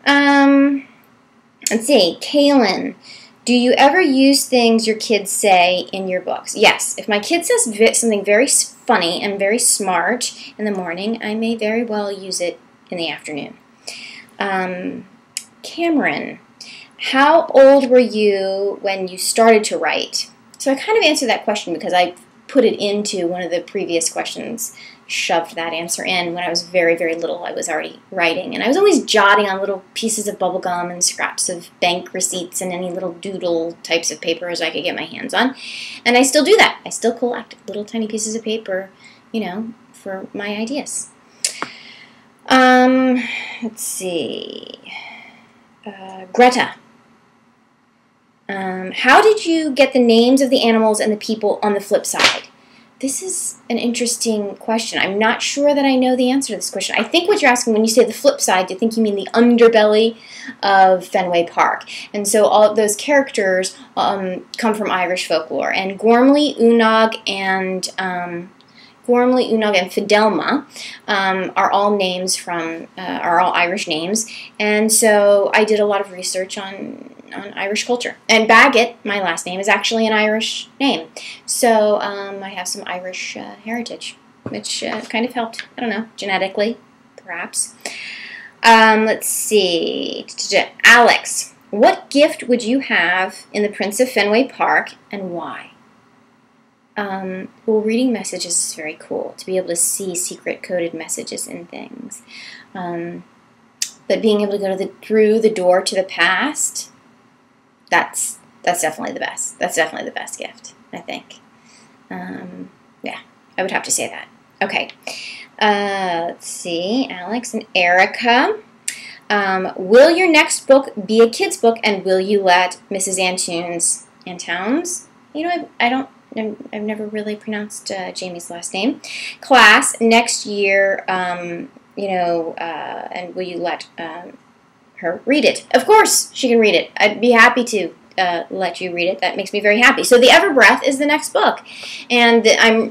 Let's see. Kaylin, do you ever use things your kids say in your books? Yes. If my kid says something very funny and very smart in the morning, I may very well use it in the afternoon. Cameron, how old were you when you started to write? So I kind of answered that question because I put it into one of the previous questions, shoved that answer in. When I was very, very little, I was already writing. And I was always jotting on little pieces of bubble gum and scraps of bank receipts and any little doodle types of papers I could get my hands on. And I still do that. I still collect little tiny pieces of paper, you know, for my ideas. Let's see. Greta. How did you get the names of the animals and the people on the flip side? This is an interesting question. I'm not sure that I know the answer to this question. I think what you're asking when you say the flip side, I think you mean the underbelly of Fenway Park. And so all of those characters come from Irish folklore. And Gormley, Unog, and Fidelma are all names from are all Irish names. And so I did a lot of research on Irish culture. And Baggott, my last name, is actually an Irish name. So I have some Irish heritage, which kind of helped, I don't know, genetically, perhaps. Let's see. Alex, what gift would you have in The Prince of Fenway Park and why? Well, reading messages is very cool, to be able to see secret coded messages in things. But being able to go through the door to the past, that's definitely the best. That's definitely the best gift, I think. Yeah, I would have to say that. Okay. Let's see. Alex and Erica. Will your next book be a kid's book, and will you let Mrs. Antunes? You know, I've never really pronounced Jamie's last name. Class next year, and will you let her read it? Of course, she can read it. I'd be happy to let you read it. That makes me very happy. So The Everbreath is the next book, and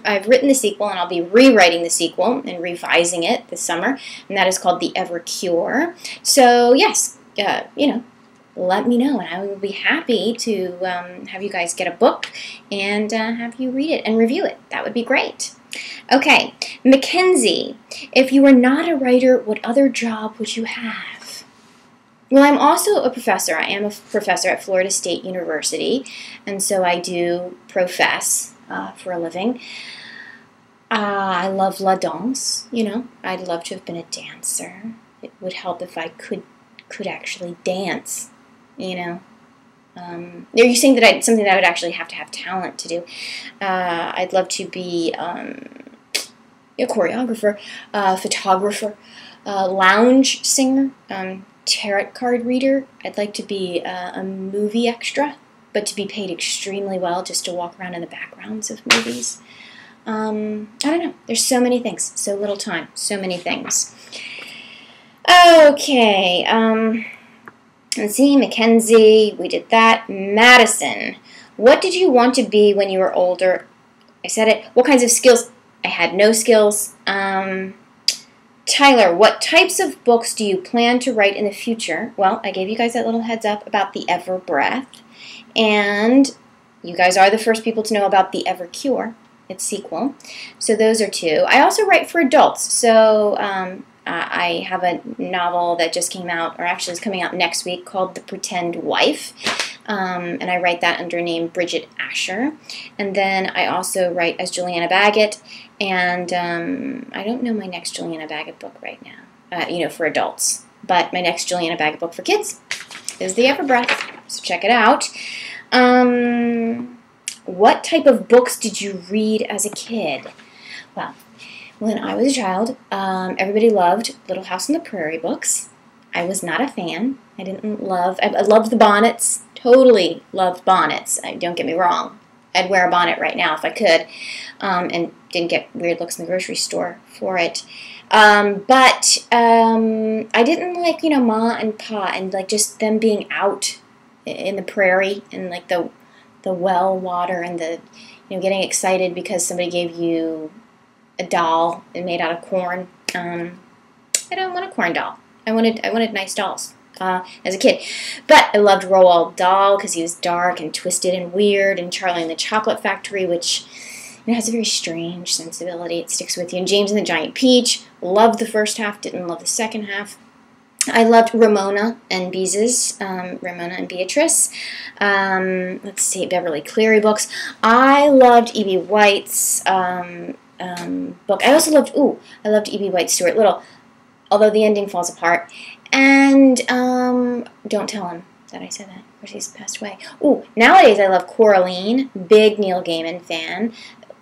I've written the sequel, and I'll be rewriting the sequel and revising it this summer, and that is called The Evercure. So yes, let me know, and I will be happy to have you guys get a book and have you read it and review it. That would be great. Okay, Mackenzie, if you were not a writer, what other job would you have? Well, I'm also a professor. I am a professor at Florida State University, and so I do profess for a living. I love la danse, I'd love to have been a dancer. It would help if I could actually dance. Are you saying that something that I would actually have to have talent to do? I'd love to be a choreographer, photographer, lounge singer, tarot card reader. I'd like to be a movie extra, but to be paid extremely well just to walk around in the backgrounds of movies. I don't know. There's so many things. So little time. So many things. Okay. Let's see, Mackenzie, we did that. Madison, what did you want to be when you were older? I said it. What kinds of skills? I had no skills. Tyler, what types of books do you plan to write in the future? Well, I gave you guys that little heads up about The Everbreath. And you guys are the first people to know about The Evercure, its sequel. So those are two. I also write for adults. So I have a novel that just came out, or actually is coming out next week, called The Pretend Wife. And I write that under name Bridget Asher. And then I also write as Julianna Baggott. And I don't know my next Julianna Baggott book right now, for adults. But my next Julianna Baggott book for kids is The Everbreath. So check it out. What type of books did you read as a kid? Well, when I was a child, everybody loved Little House on the Prairie books. I was not a fan. I loved the bonnets. Totally loved bonnets. Don't get me wrong. I'd wear a bonnet right now if I could, and didn't get weird looks in the grocery store for it. But I didn't like, Ma and Pa and like just them being out in the prairie and like the well water and the getting excited because somebody gave you a doll made out of corn. I don't want a corn doll. I wanted nice dolls. as a kid. But I loved Roald Dahl because he was dark and twisted and weird, and Charlie and the Chocolate Factory, which has a very strange sensibility. It sticks with you. And James and the Giant Peach, loved the first half, didn't love the second half. I loved Ramona and Beatrice. Let's see, Beverly Cleary books. I loved E.B. White's book. I also loved, I loved E.B. White's Stuart Little, although the ending falls apart. And don't tell him that I said that, or he's passed away. Nowadays I love Coraline, big Neil Gaiman fan.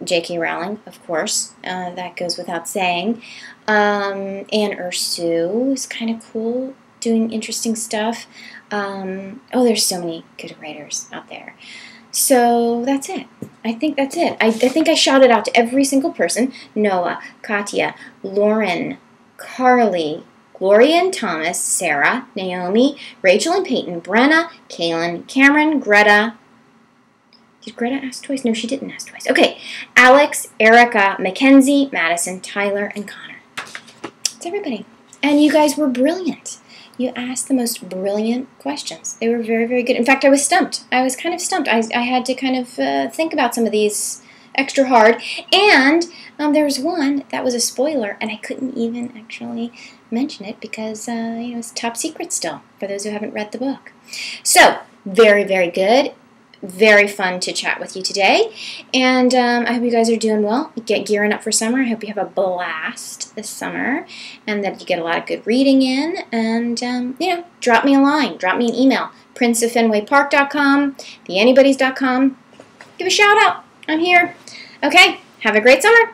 J.K. Rowling, of course, that goes without saying. Anne Ursu is kind of cool, doing interesting stuff. There's so many good writers out there. So that's it. I think that's it. I think I shouted out to every single person. Noah, Katya, Lauren, Carly, Gloria and Thomas, Sarah, Naomi, Rachel and Peyton, Brenna, Kaylin, Cameron, Greta. Did Greta ask twice? No, she didn't ask twice. Okay. Alex, Erica, Mackenzie, Madison, Tyler, and Connor. That's everybody. And you guys were brilliant. You asked the most brilliant questions. They were very, very good. In fact, I was stumped. I was kind of stumped. I had to kind of think about some of these extra hard. And there was one that was a spoiler, and I couldn't even actually mention it because it's top secret still for those who haven't read the book. So, very, very good. Very fun to chat with you today, and I hope you guys are doing well. Get gearing up for summer. I hope you have a blast this summer, and that you get a lot of good reading in, and drop me a line, drop me an email, princeoffenwaypark.com, theanybodies.com. Give a shout out. I'm here. Okay, have a great summer.